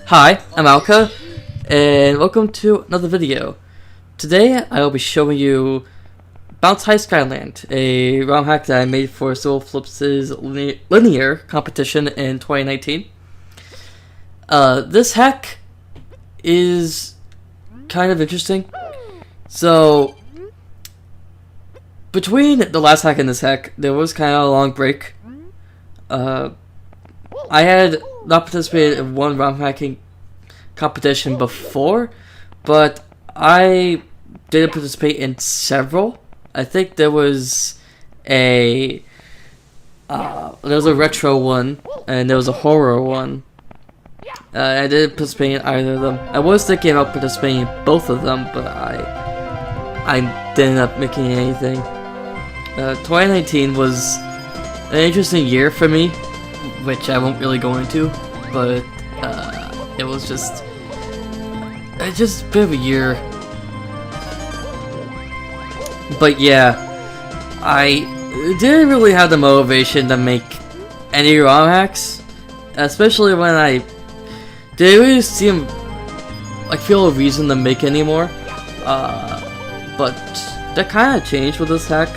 Hi, I'm Alka, and welcome to another video. Today I will be showing you Bounce High Skyland, a ROM hack that I made for SimpleFlips' linear competition in 2019. This hack is kind of interesting. So, between the last hack and this hack, there was kind of a long break. I had not participated in one ROM hacking competition before, but I did participate in several. I think there was a retro one and there was a horror one. I didn't participate in either of them. I was thinking about participating in both of them, but I didn't end up making anything. 2019 was an interesting year for me, which I won't really go into, but it was just a bit of a year. But yeah, I didn't really have the motivation to make any ROM hacks, especially when I didn't really feel a reason to make any more. But that kind of changed with this hack.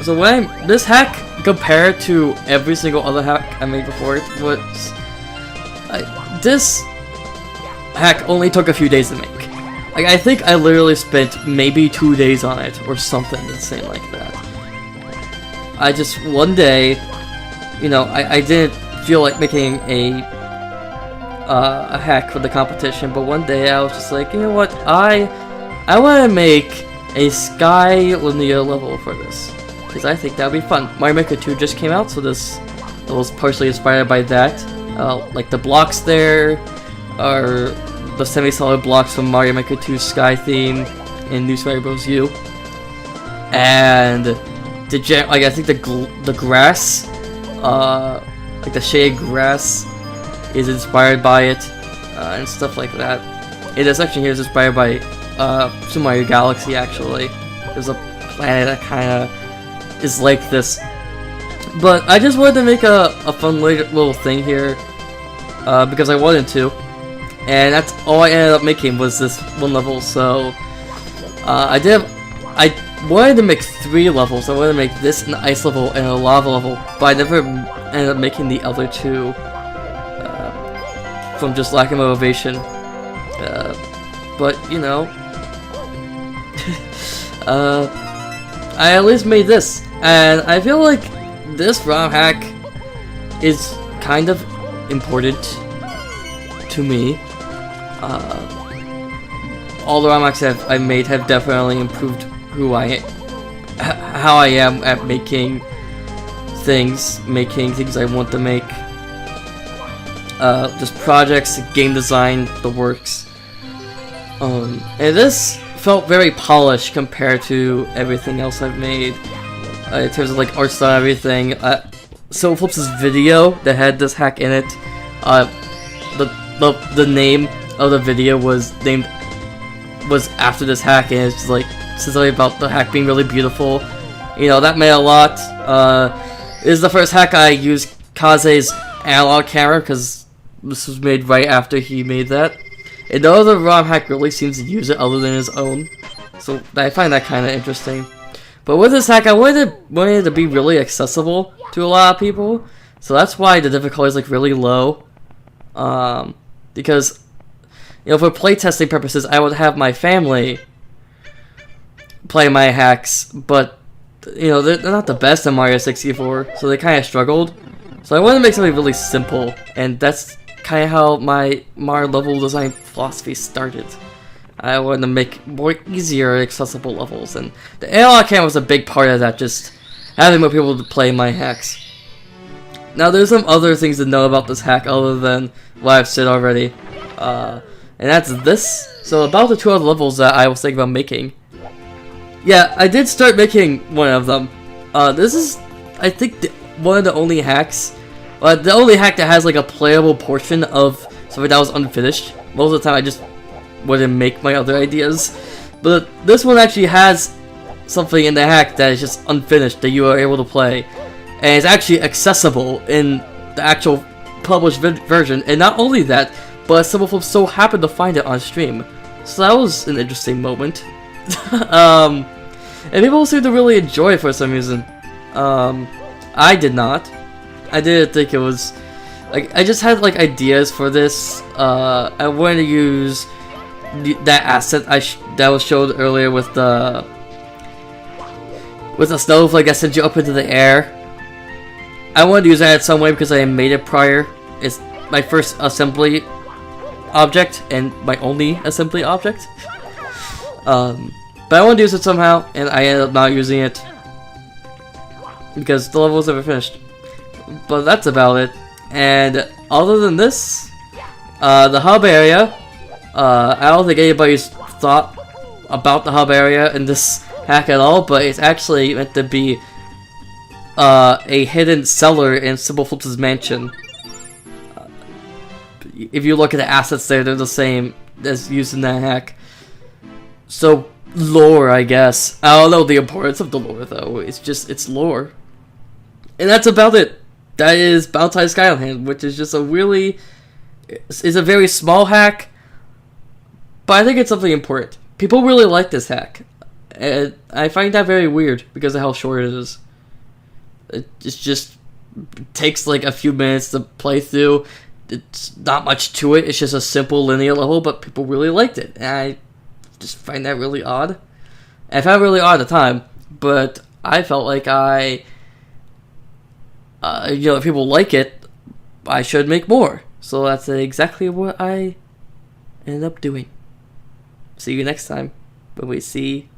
So this hack, compared to every single other hack I made before it, this hack only took a few days to make. Like, I think I literally spent maybe 2 days on it, or something insane like that. I just, one day, you know, I didn't feel like making a hack for the competition, but one day I was just like, you know what, I want to make a Sky linear level for this, because I think that would be fun. Mario Maker 2 just came out, so this was partially inspired by that. Like, the blocks there are the semi-solid blocks from Mario Maker 2's Sky theme in New Super Mario Bros. U. And I think the grass, like the shaded grass, is inspired by it, and stuff like that. And this section here is inspired by Super Mario Galaxy, actually. There's a planet that kind of is like this. But I just wanted to make a fun little thing here, because I wanted to. And that's all I ended up making was this one level. So I wanted to make 3 levels. I wanted to make this an ice level and a lava level, but I never ended up making the other 2 from just lack of motivation. But you know, I at least made this, and I feel like this ROM hack is kind of important to me. All the ROM hacks I made have definitely improved how I am at making things I want to make. Just projects, game design, the works. And this felt very polished compared to everything else I've made, in terms of like art style and everything. SimpleFlips' video that had this hack in it, the name of the video was after this hack, and it's just like says something about the hack being really beautiful. You know, that meant a lot. This is the first hack I used Kaze's analog camera, because this was made right after he made that. And no other ROM hack really seems to use it other than his own, so I find that kind of interesting. But with this hack, I wanted it to be really accessible to a lot of people, so that's why the difficulty is like really low. Because, you know, for playtesting purposes, I would have my family play my hacks, but you know, they're not the best in Mario 64, so they kind of struggled. So I wanted to make something really simple, and that's kind of how my Mario level design philosophy started. I wanted to make more easier, accessible levels, and the analog camera was a big part of that, just having more people to play my hacks. Now, there's some other things to know about this hack other than what I've said already, and that's this. So about the 2 other levels that I was thinking about making. Yeah, I did start making one of them. This is, I think, one of the only hacks, the only hack that has like a playable portion of something that was unfinished. Most of the time I just wouldn't make my other ideas, but this one actually has something in the hack that is just unfinished that you are able to play, and it's actually accessible in the actual published version, and not only that, but SimpleFlips so happened to find it on stream. So that was an interesting moment. And people seemed to really enjoy it for some reason. I did not. I didn't think it was... Like, I just had, like, ideas for this. I wanted to use that asset that was showed earlier with the snowflake that sent you up into the air. I wanted to use that in some way because I made it prior. It's my first assembly object and my only assembly object. But I wanted to use it somehow, and I ended up not using it because the level was never finished. But that's about it. And other than this, the hub area, I don't think anybody's thought about the hub area in this hack at all, but it's actually meant to be a hidden cellar in SimpleFlips' mansion. If you look at the assets there, they're the same as used in that hack. So, lore, I guess. I don't know the importance of the lore, though. It's lore. And that's about it. That is Bounty Skyland, which is just a really... It's a very small hack, but I think it's something important. People really like this hack. And I find that very weird because of how short it is. It just takes like a few minutes to play through. It's not much to it. It's just a simple linear level, but people really liked it. And I just find that really odd. I found it really odd at the time, but I felt like if people like it, I should make more. So that's exactly what I ended up doing. See you next time when we see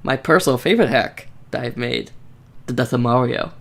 my personal favorite hack that I've made, the Death of Mario.